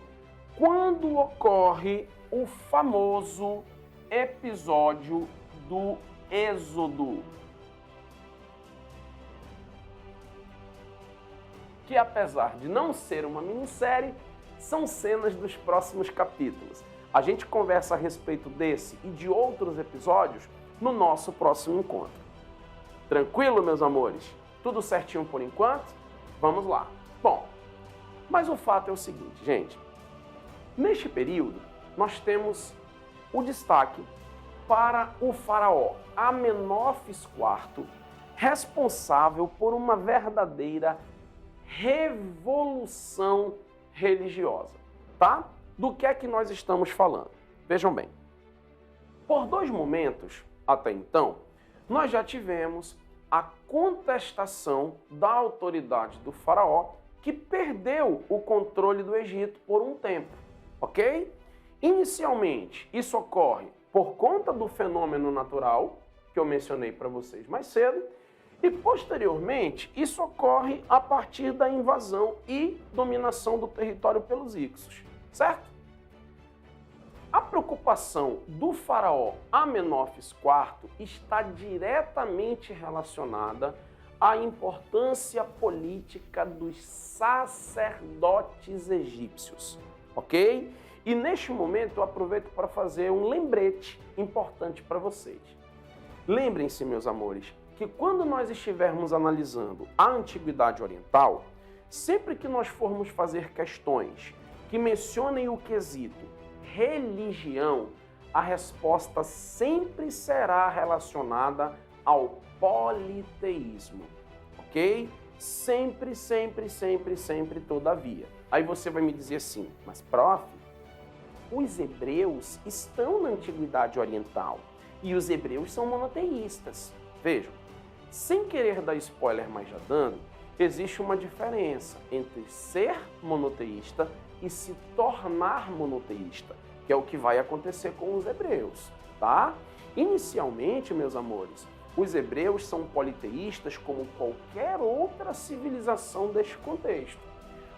S1: quando ocorre o famoso episódio do Êxodo, que apesar de não ser uma minissérie, são cenas dos próximos capítulos. A gente conversa a respeito desse e de outros episódios no nosso próximo encontro. Tranquilo, meus amores? Tudo certinho por enquanto? Vamos lá. Bom, mas o fato é o seguinte, gente. Neste período, nós temos o destaque para o faraó Amenófis IV, responsável por uma verdadeira revolução religiosa, tá? Do que é que nós estamos falando? Vejam bem. Por dois momentos, até então, nós já tivemos a contestação da autoridade do faraó, que perdeu o controle do Egito por um tempo, ok? Inicialmente, isso ocorre por conta do fenômeno natural, que eu mencionei para vocês mais cedo, e posteriormente, isso ocorre a partir da invasão e dominação do território pelos Hyksos, certo? A preocupação do faraó Amenófis IV está diretamente relacionada à importância política dos sacerdotes egípcios, ok? E neste momento eu aproveito para fazer um lembrete importante para vocês. Lembrem-se, meus amores, que quando nós estivermos analisando a Antiguidade Oriental, sempre que nós formos fazer questões que mencionem o quesito religião, a resposta sempre será relacionada ao politeísmo, ok? Sempre, todavia. Aí você vai me dizer assim, mas prof, os hebreus estão na Antiguidade Oriental e os hebreus são monoteístas. Vejam, sem querer dar spoiler, mas já dando, existe uma diferença entre ser monoteísta e se tornar monoteísta, que é o que vai acontecer com os hebreus, tá? Inicialmente, meus amores, os hebreus são politeístas como qualquer outra civilização deste contexto.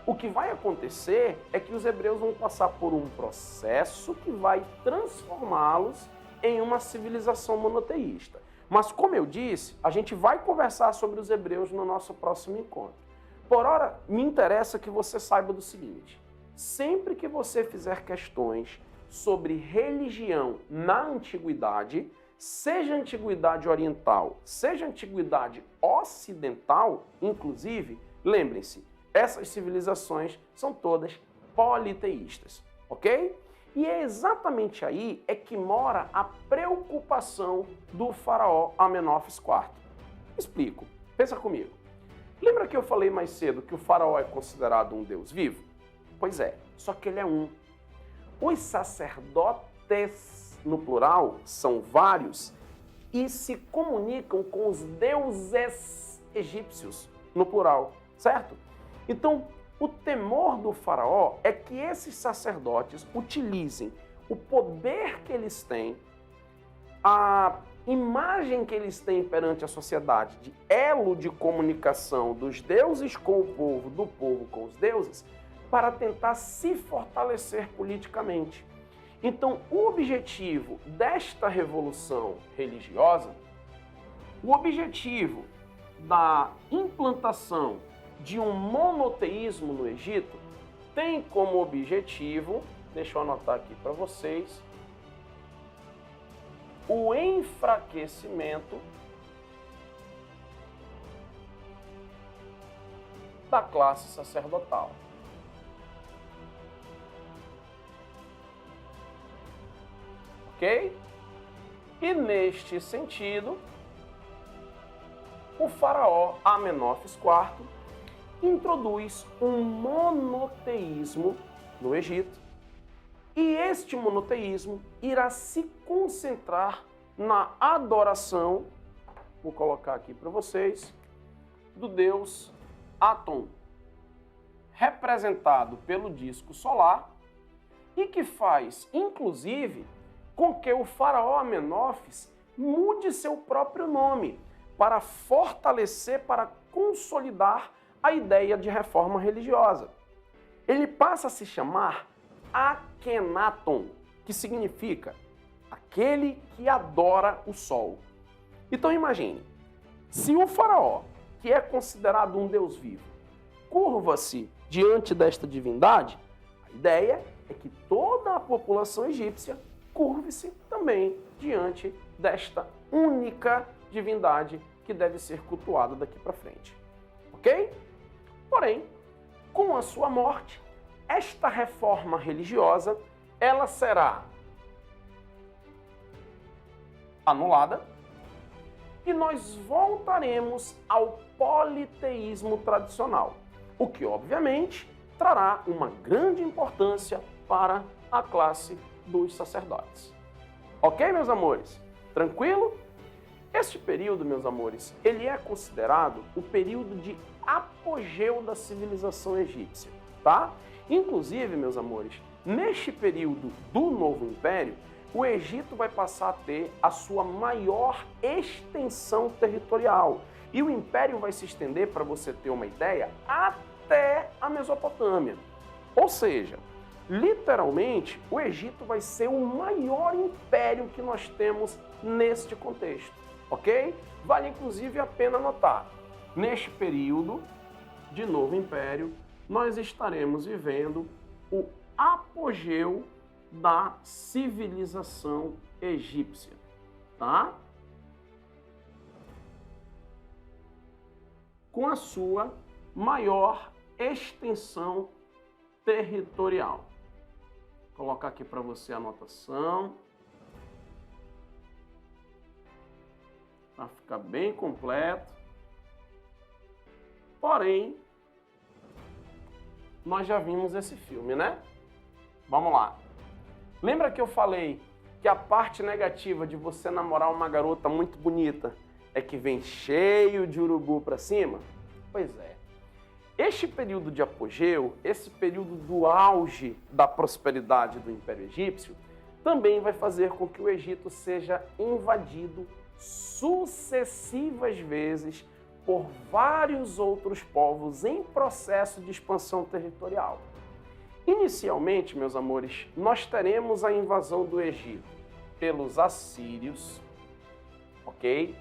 S1: O que vai acontecer é que os hebreus vão passar por um processo que vai transformá-los em uma civilização monoteísta. Mas, como eu disse, a gente vai conversar sobre os hebreus no nosso próximo encontro. Por ora, me interessa que você saiba do seguinte: sempre que você fizer questões sobre religião na antiguidade, seja antiguidade oriental, seja antiguidade ocidental, inclusive, lembrem-se, essas civilizações são todas politeístas, ok? E é exatamente aí é que mora a preocupação do faraó Amenófis IV. Explico. Pensa comigo. Lembra que eu falei mais cedo que o faraó é considerado um deus vivo? Pois é, só que ele é um. Os sacerdotes, no plural, são vários e se comunicam com os deuses egípcios, no plural, certo? Então, o temor do faraó é que esses sacerdotes utilizem o poder que eles têm, a imagem que eles têm perante a sociedade de elo de comunicação dos deuses com o povo, do povo com os deuses, para tentar se fortalecer politicamente. Então, o objetivo desta revolução religiosa, o objetivo da implantação de um monoteísmo no Egito, tem como objetivo, deixa eu anotar aqui para vocês, o enfraquecimento da classe sacerdotal. Ok? E neste sentido, o faraó Amenófis IV introduz um monoteísmo no Egito, e este monoteísmo irá se concentrar na adoração, vou colocar aqui para vocês, do deus Atum, representado pelo disco solar, e que faz, inclusive, com que o faraó Amenófis mude seu próprio nome para fortalecer, para consolidar a ideia de reforma religiosa. Ele passa a se chamar Akhenaton, que significa aquele que adora o sol. Então imagine, se o faraó, que é considerado um deus vivo, curva-se diante desta divindade, a ideia é que toda a população egípcia curve-se também diante desta única divindade que deve ser cultuada daqui para frente. Ok? Porém, com a sua morte, esta reforma religiosa, ela será anulada e nós voltaremos ao politeísmo tradicional, o que, obviamente, trará uma grande importância para a classe dos sacerdotes. Ok, meus amores? Tranquilo? Este período, meus amores, ele é considerado o período de apogeu da civilização egípcia, tá? Inclusive, meus amores, neste período do Novo Império, o Egito vai passar a ter a sua maior extensão territorial. E o Império vai se estender, para você ter uma ideia, até a Mesopotâmia. Ou seja, literalmente, o Egito vai ser o maior império que nós temos neste contexto, ok? Vale inclusive a pena notar, neste período de Novo Império, nós estaremos vivendo o apogeu da civilização egípcia, tá? Com a sua maior extensão territorial. Vou colocar aqui para você a anotação. para ficar bem completo. Porém, nós já vimos esse filme, né? Vamos lá. Lembra que eu falei que a parte negativa de você namorar uma garota muito bonita é que vem cheio de urubu para cima? Pois é. Este período de apogeu, esse período do auge da prosperidade do Império Egípcio, também vai fazer com que o Egito seja invadido sucessivas vezes por vários outros povos em processo de expansão territorial. Inicialmente, meus amores, nós teremos a invasão do Egito pelos assírios, ok?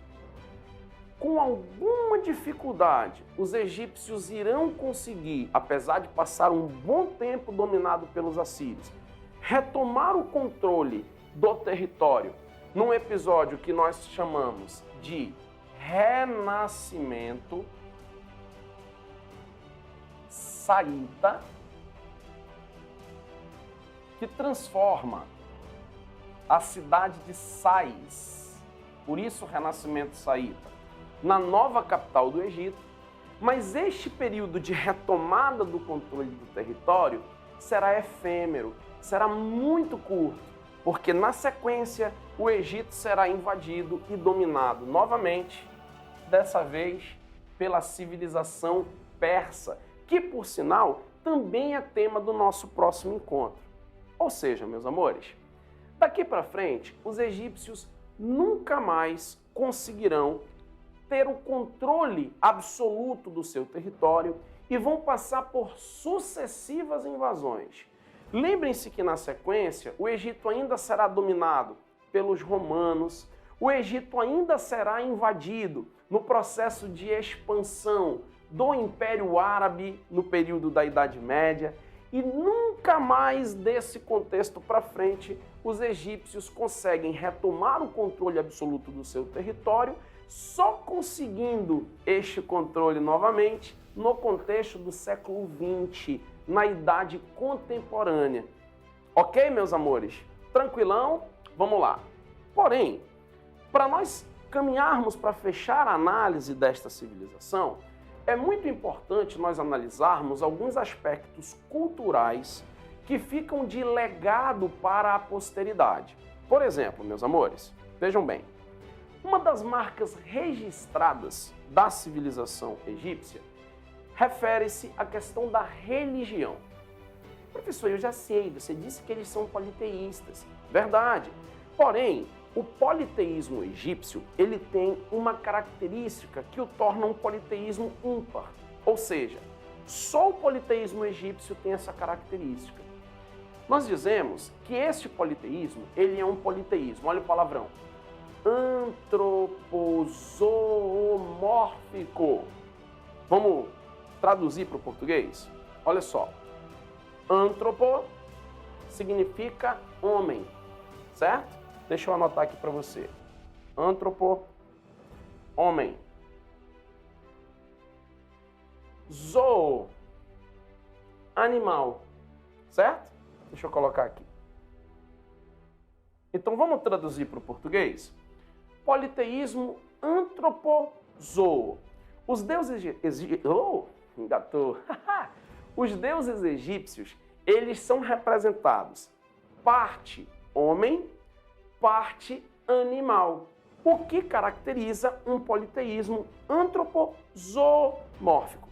S1: Com alguma dificuldade, os egípcios irão conseguir, apesar de passar um bom tempo dominado pelos assírios, retomar o controle do território num episódio que nós chamamos de renascimento saíta, que transforma a cidade de Sais, por isso renascimento saíta, na nova capital do Egito. Mas este período de retomada do controle do território será efêmero, será muito curto, porque na sequência o Egito será invadido e dominado novamente, dessa vez pela civilização persa, que por sinal também é tema do nosso próximo encontro. Ou seja, meus amores, daqui para frente os egípcios nunca mais conseguirão ter o controle absoluto do seu território e vão passar por sucessivas invasões. Lembrem-se que na sequência o Egito ainda será dominado pelos romanos, o Egito ainda será invadido no processo de expansão do Império Árabe no período da Idade Média, e nunca mais desse contexto para frente os egípcios conseguem retomar o controle absoluto do seu território, só conseguindo este controle novamente no contexto do século XX, na Idade Contemporânea. Ok, meus amores? Tranquilão? Vamos lá. Porém, para nós caminharmos para fechar a análise desta civilização, é muito importante nós analisarmos alguns aspectos culturais que ficam de legado para a posteridade. Por exemplo, meus amores, vejam bem, uma das marcas registradas da civilização egípcia refere-se à questão da religião. Professor, eu já sei, você disse que eles são politeístas. Verdade. Porém, o politeísmo egípcio, ele tem uma característica que o torna um politeísmo ímpar. Ou seja, só o politeísmo egípcio tem essa característica. Nós dizemos que este politeísmo, ele é um politeísmo, olha o palavrão, antropozoomórfico. Vamos traduzir para o português? Olha só, antropo significa homem, certo? Deixa eu anotar aqui para você. Antropo, homem. Zoo, animal, certo? Deixa eu colocar aqui. Então vamos traduzir para o português? Politeísmo antropozoo. Os deuses engatou. Os deuses egípcios, eles são representados parte homem, parte animal, o que caracteriza um politeísmo antropozoomórfico.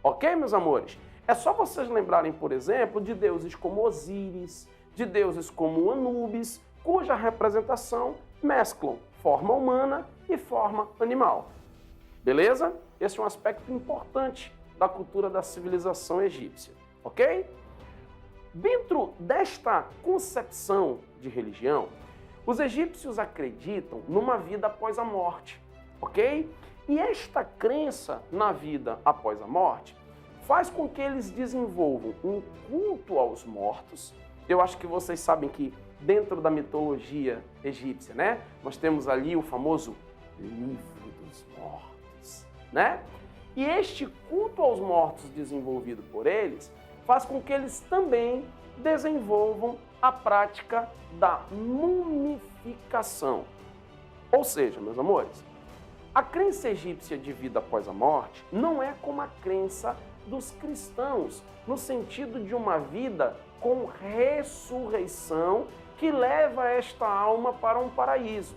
S1: Ok, meus amores? É só vocês lembrarem, por exemplo, de deuses como Osíris, de deuses como Anubis, cuja representação mesclam forma humana e forma animal. Beleza? Esse é um aspecto importante da cultura da civilização egípcia, ok? Dentro desta concepção de religião, os egípcios acreditam numa vida após a morte, ok? E esta crença na vida após a morte faz com que eles desenvolvam um culto aos mortos. Eu acho que vocês sabem que dentro da mitologia egípcia, né, nós temos ali o famoso Livro dos Mortos, né? E este culto aos mortos desenvolvido por eles faz com que eles também desenvolvam a prática da mumificação. Ou seja, meus amores, A crença egípcia de vida após a morte não é como a crença dos cristãos, no sentido de uma vida com ressurreição que leva esta alma para um paraíso.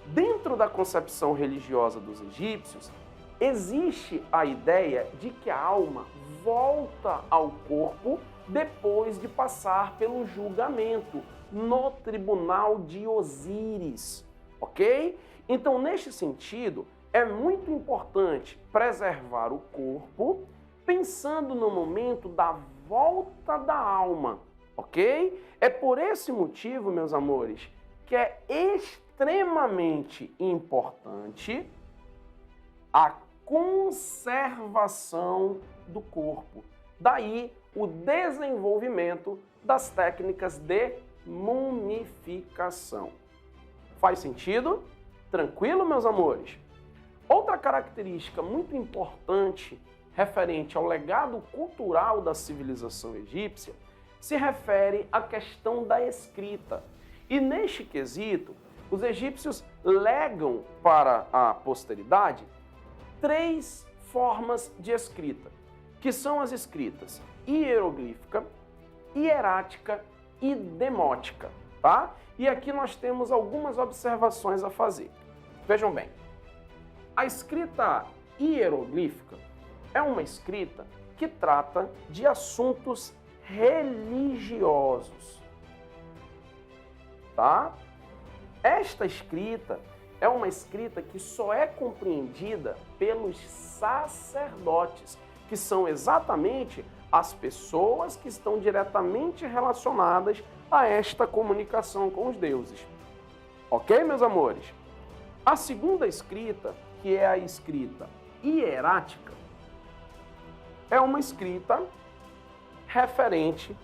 S1: Dentro da concepção religiosa dos egípcios, existe a ideia de que a alma volta ao corpo depois de passar pelo julgamento no tribunal de Osíris, ok? Então, neste sentido, é muito importante preservar o corpo pensando no momento da volta da alma, ok? É por esse motivo, meus amores, que é extremamente importante a conservação do corpo. Daí o desenvolvimento das técnicas de mumificação. Faz sentido? Tranquilo, meus amores? Outra característica muito importante referente ao legado cultural da civilização egípcia se refere à questão da escrita. E neste quesito, os egípcios legam para a posteridade 3 formas de escrita, que são as escritas hieroglífica, hierática e demótica, tá? E aqui nós temos algumas observações a fazer. Vejam bem, a escrita hieroglífica é uma escrita que trata de assuntos religiosos, tá? Esta escrita é uma escrita que só é compreendida pelos sacerdotes, que são exatamente as pessoas que estão diretamente relacionadas a esta comunicação com os deuses. Ok, meus amores? A segunda escrita, que é a escrita hierática, é uma escrita referente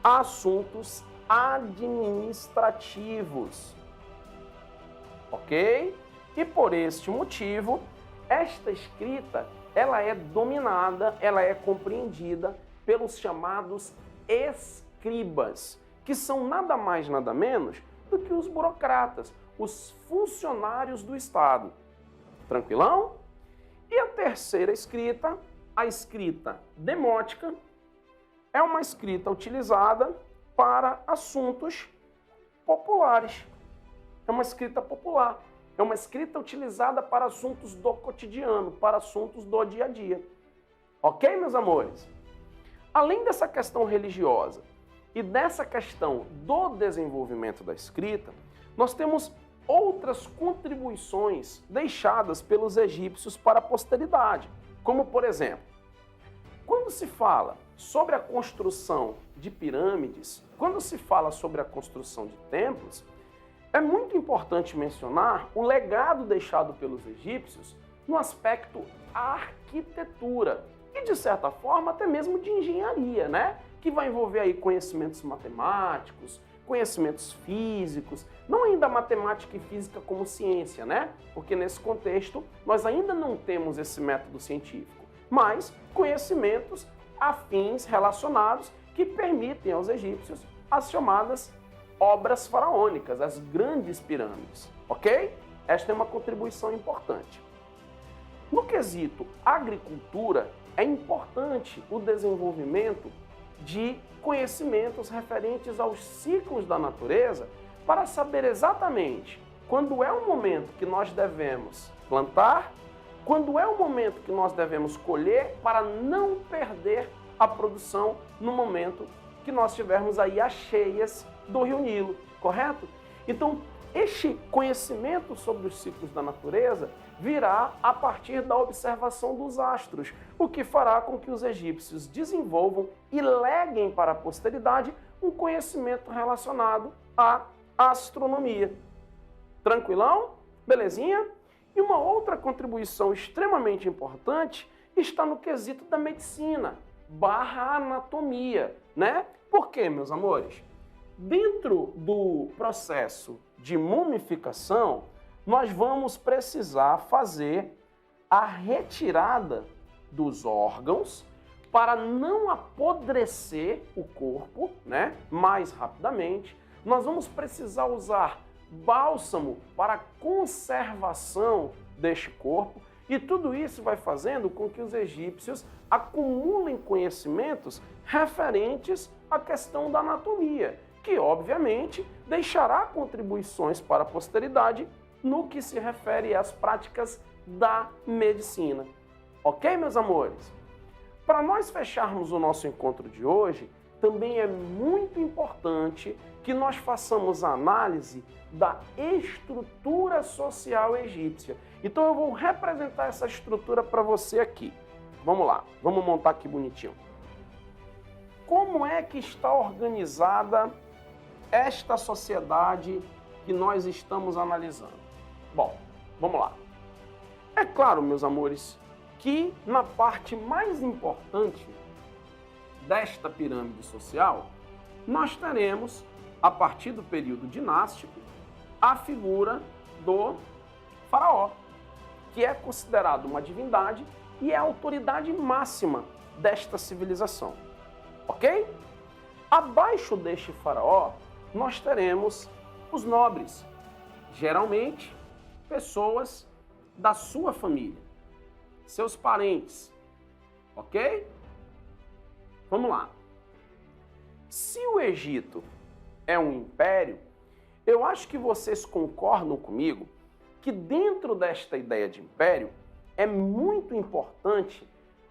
S1: a assuntos administrativos. Ok? E por este motivo, esta escrita, ela é dominada, ela é compreendida pelos chamados escribas, que são nada mais, nada menos do que os burocratas, os funcionários do Estado. Tranquilão? E a terceira escrita, a escrita demótica, é uma escrita utilizada para assuntos populares. É uma escrita popular. É uma escrita utilizada para assuntos do cotidiano, para assuntos do dia a dia. Ok, meus amores? Além dessa questão religiosa e dessa questão do desenvolvimento da escrita, nós temos outras contribuições deixadas pelos egípcios para a posteridade, como, por exemplo, quando se fala sobre a construção de pirâmides, quando se fala sobre a construção de templos, é muito importante mencionar o legado deixado pelos egípcios no aspecto arquitetura e, de certa forma, até mesmo de engenharia, né? Que vai envolver aí conhecimentos matemáticos, conhecimentos físicos, não ainda matemática e física como ciência, né? Porque nesse contexto nós ainda não temos esse método científico, mas conhecimentos afins relacionados que permitem aos egípcios as chamadas obras faraônicas, as grandes pirâmides, ok? Esta é uma contribuição importante. No quesito agricultura, é importante o desenvolvimento de conhecimentos referentes aos ciclos da natureza para saber exatamente quando é o momento que nós devemos plantar, quando é o momento que nós devemos colher para não perder a produção no momento que nós tivermos aí as cheias do Rio Nilo, correto? Então, este conhecimento sobre os ciclos da natureza virá a partir da observação dos astros, o que fará com que os egípcios desenvolvam e leguem para a posteridade um conhecimento relacionado à astronomia. Tranquilão? Belezinha? E uma outra contribuição extremamente importante está no quesito da medicina / anatomia, né? Por quê, meus amores? Dentro do processo de mumificação, nós vamos precisar fazer a retirada dos órgãos para não apodrecer o corpo, né, mais rapidamente. Nós vamos precisar usar bálsamo para conservação deste corpo, e tudo isso vai fazendo com que os egípcios acumulem conhecimentos referentes à questão da anatomia, que obviamente deixará contribuições para a posteridade no que se refere às práticas da medicina. Ok, meus amores? Para nós fecharmos o nosso encontro de hoje, também é muito importante que nós façamos a análise da estrutura social egípcia. Então eu vou representar essa estrutura para você aqui. Vamos lá, vamos montar aqui bonitinho. Como é que está organizada esta sociedade que nós estamos analisando? Bom, vamos lá. É claro, meus amores, que na parte mais importante desta pirâmide social, nós teremos, a partir do período dinástico, a figura do faraó, que é considerado uma divindade e é a autoridade máxima desta civilização. Ok? Abaixo deste faraó, nós teremos os nobres, geralmente pessoas da sua família, seus parentes. Ok? Vamos lá. Se o Egito é um império, eu acho que vocês concordam comigo que dentro desta ideia de império é muito importante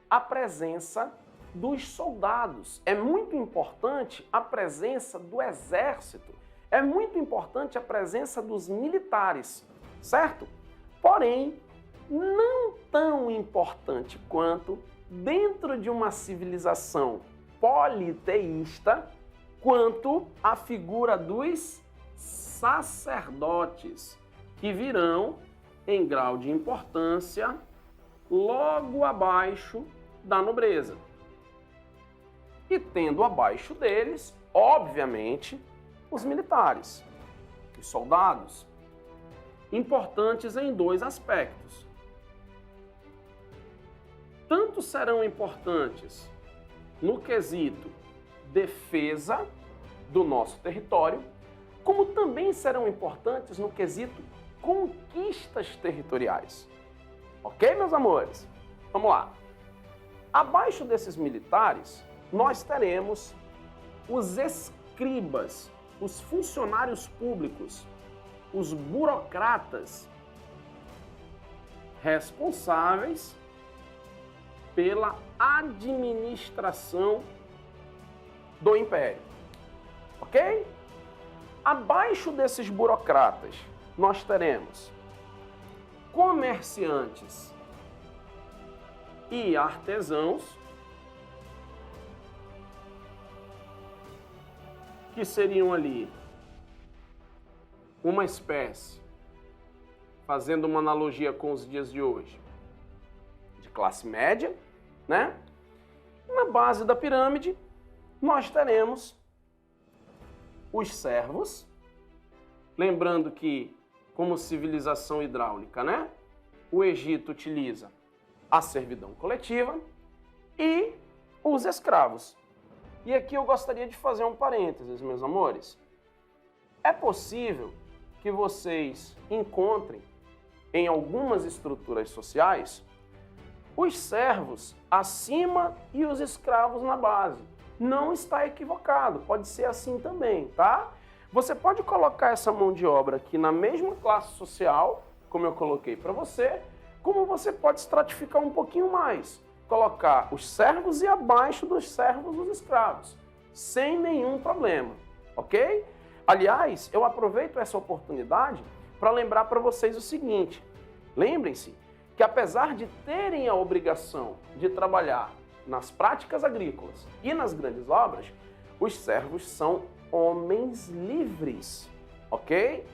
S1: a presença dos soldados, é muito importante a presença do exército, é muito importante a presença dos militares, certo? Porém, não tão importante quanto dentro de uma civilização politeísta, quanto a figura dos sacerdotes, que virão em grau de importância logo abaixo da nobreza. E tendo abaixo deles, obviamente, os militares, os soldados, importantes em dois aspectos. Tanto serão importantes no quesito defesa do nosso território, como também serão importantes no quesito conquistas territoriais. Ok, meus amores? Vamos lá. Abaixo desses militares, nós teremos os escribas, os funcionários públicos, os burocratas responsáveis pela administração do império. Ok? Abaixo desses burocratas, nós teremos comerciantes e artesãos, que seriam ali uma espécie, fazendo uma analogia com os dias de hoje, de classe média, né? Na base da pirâmide, nós teremos os servos, lembrando que, como civilização hidráulica, né? O Egito utiliza a servidão coletiva e os escravos. E aqui eu gostaria de fazer um parênteses, meus amores. É possível que vocês encontrem em algumas estruturas sociais os servos acima e os escravos na base. Não está equivocado, pode ser assim também, tá? Você pode colocar essa mão de obra aqui na mesma classe social, como eu coloquei para você, como você pode estratificar um pouquinho mais, colocar os servos e abaixo dos servos os escravos, sem nenhum problema, ok? Aliás, eu aproveito essa oportunidade para lembrar para vocês o seguinte: lembrem-se que apesar de terem a obrigação de trabalhar nas práticas agrícolas e nas grandes obras, os servos são homens livres, ok?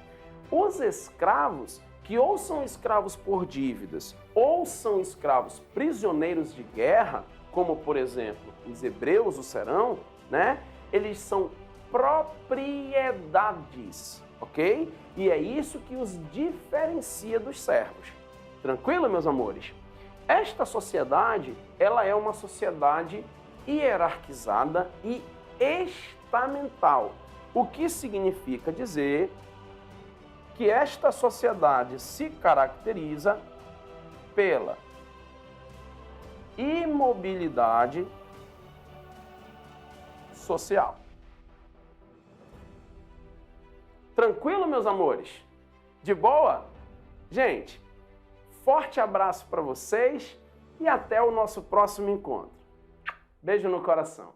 S1: Os escravos, que ou são escravos por dívidas, ou são escravos prisioneiros de guerra, como por exemplo os hebreus o serão, né? Eles são propriedades, ok? E é isso que os diferencia dos servos. Tranquilo, meus amores? Esta sociedade, ela é uma sociedade hierarquizada e estamental, o que significa dizer que esta sociedade se caracteriza pela imobilidade social. Tranquilo, meus amores? De boa? Gente, forte abraço para vocês e até o nosso próximo encontro. Beijo no coração.